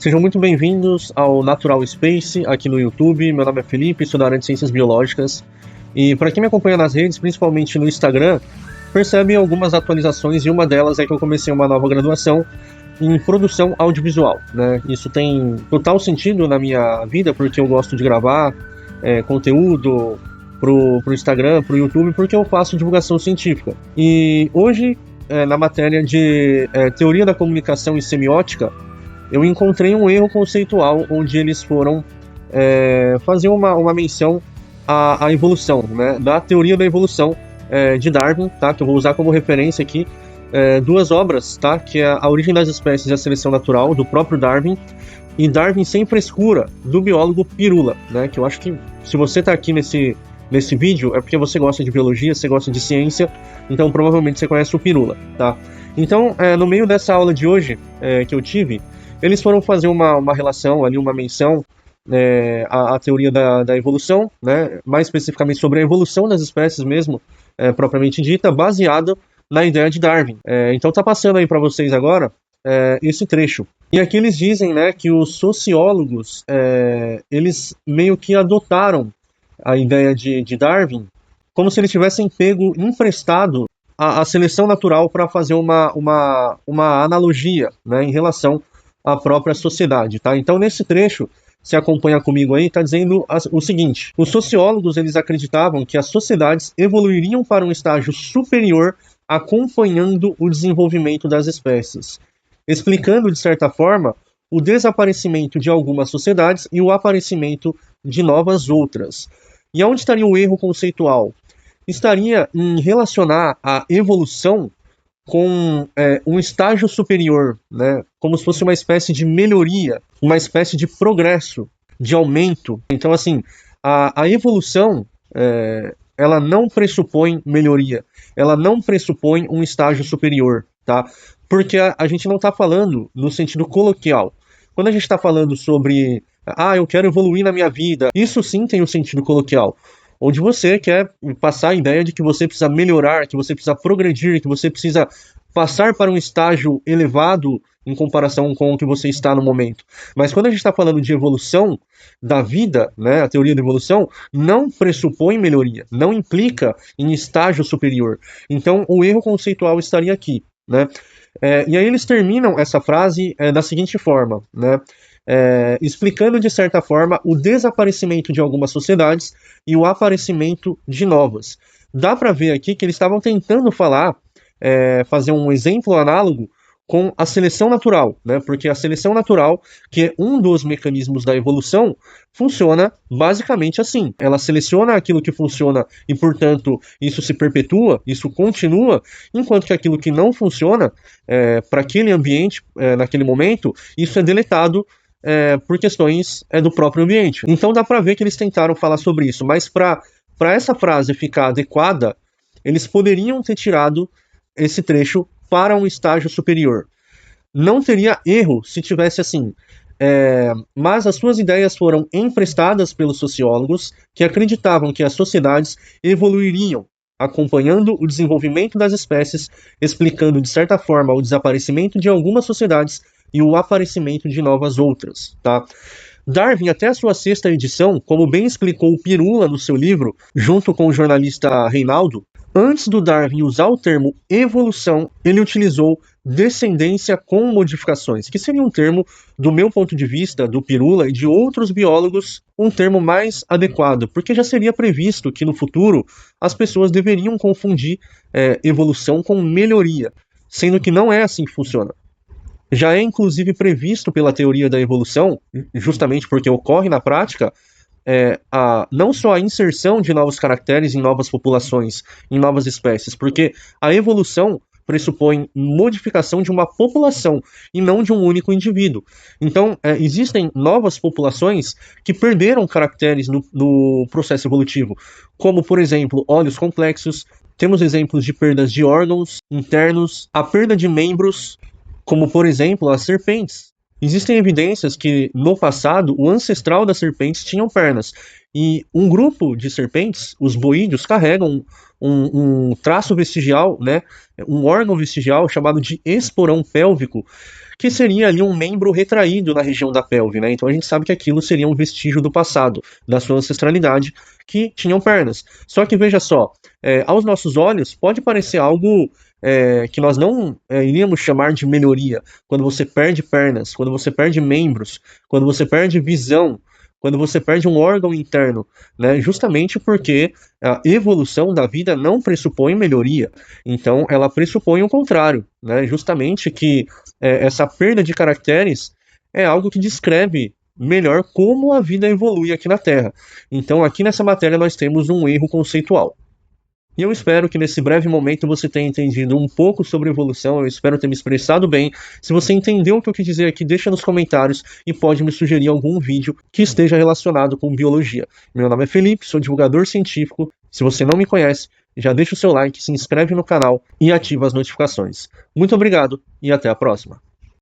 Sejam muito bem-vindos ao Natural Space aqui no YouTube. Meu nome é Felipe, sou da área de Ciências Biológicas. E para quem me acompanha nas redes, principalmente no Instagram, percebe algumas atualizações e uma delas é que eu comecei uma nova graduação em produção audiovisual, né? Isso tem total sentido na minha vida porque eu gosto de gravar conteúdo pro Instagram, pro YouTube, porque eu faço divulgação científica. E hoje, na matéria de teoria da comunicação e semiótica, eu encontrei um erro conceitual onde eles foram fazer uma menção à evolução, né, da teoria da evolução de Darwin, tá, que eu vou usar como referência aqui duas obras, tá, que é A Origem das Espécies e a Seleção Natural, do próprio Darwin, e Darwin Sem Frescura, do biólogo Pirula, né, que eu acho que se você está aqui nesse vídeo é porque você gosta de biologia, você gosta de ciência, então provavelmente você conhece o Pirula, tá? Então, no meio dessa aula de hoje que eu tive, eles foram fazer uma relação ali, uma menção à teoria da evolução, né? Mais especificamente sobre a evolução das espécies mesmo, propriamente dita, baseado na ideia de Darwin. Então tá passando aí para vocês agora esse trecho. E aqui eles dizem, né, que os sociólogos, eles meio que adotaram a ideia de Darwin como se eles tivessem pego emprestado a seleção natural para fazer uma analogia, né, em relação à própria sociedade, tá? Então, nesse trecho, se acompanha comigo aí, está dizendo o seguinte: os sociólogos, eles acreditavam que as sociedades evoluiriam para um estágio superior acompanhando o desenvolvimento das espécies, explicando, de certa forma, o desaparecimento de algumas sociedades e o aparecimento de novas outras. E onde estaria o erro conceitual? Estaria em relacionar a evolução com um estágio superior, né? Como se fosse uma espécie de melhoria, uma espécie de progresso, de aumento. Então, assim, a evolução, ela não pressupõe melhoria, ela não pressupõe um estágio superior, tá? Porque a gente não está falando no sentido coloquial. Quando a gente está falando sobre, eu quero evoluir na minha vida, isso sim tem um sentido coloquial, onde você quer passar a ideia de que você precisa melhorar, que você precisa progredir, que você precisa passar para um estágio elevado em comparação com o que você está no momento. Mas quando a gente está falando de evolução da vida, né, a teoria da evolução não pressupõe melhoria, não implica em estágio superior. Então o erro conceitual estaria aqui, né? E aí eles terminam essa frase da seguinte forma, né? Explicando de certa forma o desaparecimento de algumas sociedades e o aparecimento de novas. Dá para ver aqui que eles estavam tentando fazer um exemplo análogo com a seleção natural, né? Porque a seleção natural, que é um dos mecanismos da evolução, funciona basicamente assim. Ela seleciona aquilo que funciona e, portanto, isso se perpetua, isso continua, enquanto que aquilo que não funciona para aquele ambiente, naquele momento, isso é deletado por questões do próprio ambiente. Então dá para ver que eles tentaram falar sobre isso, mas para essa frase ficar adequada, eles poderiam ter tirado esse trecho para um estágio superior. Não teria erro se tivesse assim, mas as suas ideias foram emprestadas pelos sociólogos que acreditavam que as sociedades evoluiriam acompanhando o desenvolvimento das espécies, explicando de certa forma o desaparecimento de algumas sociedades e o aparecimento de novas outras, tá? Darwin, até a sua sexta edição, como bem explicou o Pirula no seu livro, junto com o jornalista Reinaldo, antes do Darwin usar o termo evolução, ele utilizou descendência com modificações, que seria um termo, do meu ponto de vista, do Pirula e de outros biólogos, um termo mais adequado, porque já seria previsto que no futuro as pessoas deveriam confundir evolução com melhoria, sendo que não é assim que funciona. Já é inclusive previsto pela teoria da evolução, justamente porque ocorre na prática, não só a inserção de novos caracteres em novas populações, em novas espécies, porque a evolução pressupõe modificação de uma população e não de um único indivíduo. Então, existem novas populações que perderam caracteres no processo evolutivo, como, por exemplo, olhos complexos, temos exemplos de perdas de órgãos internos, a perda de membros, como, por exemplo, as serpentes. Existem evidências que, no passado, o ancestral das serpentes tinham pernas. E um grupo de serpentes, os boídeos, carregam um traço vestigial, né, um órgão vestigial chamado de esporão pélvico, que seria ali um membro retraído na região da pelve, né? Então a gente sabe que aquilo seria um vestígio do passado, da sua ancestralidade, que tinham pernas. Só que veja só, aos nossos olhos pode parecer algo que nós não iríamos chamar de melhoria, quando você perde pernas, quando você perde membros, quando você perde visão, quando você perde um órgão interno, né? Justamente porque a evolução da vida não pressupõe melhoria, então ela pressupõe o contrário, né? Justamente que essa perda de caracteres é algo que descreve melhor como a vida evolui aqui na Terra. Então, aqui nessa matéria, nós temos um erro conceitual. E eu espero que nesse breve momento você tenha entendido um pouco sobre evolução, eu espero ter me expressado bem. Se você entendeu o que eu quis dizer aqui, deixa nos comentários e pode me sugerir algum vídeo que esteja relacionado com biologia. Meu nome é Felipe, sou divulgador científico. Se você não me conhece, já deixa o seu like, se inscreve no canal e ativa as notificações. Muito obrigado e até a próxima.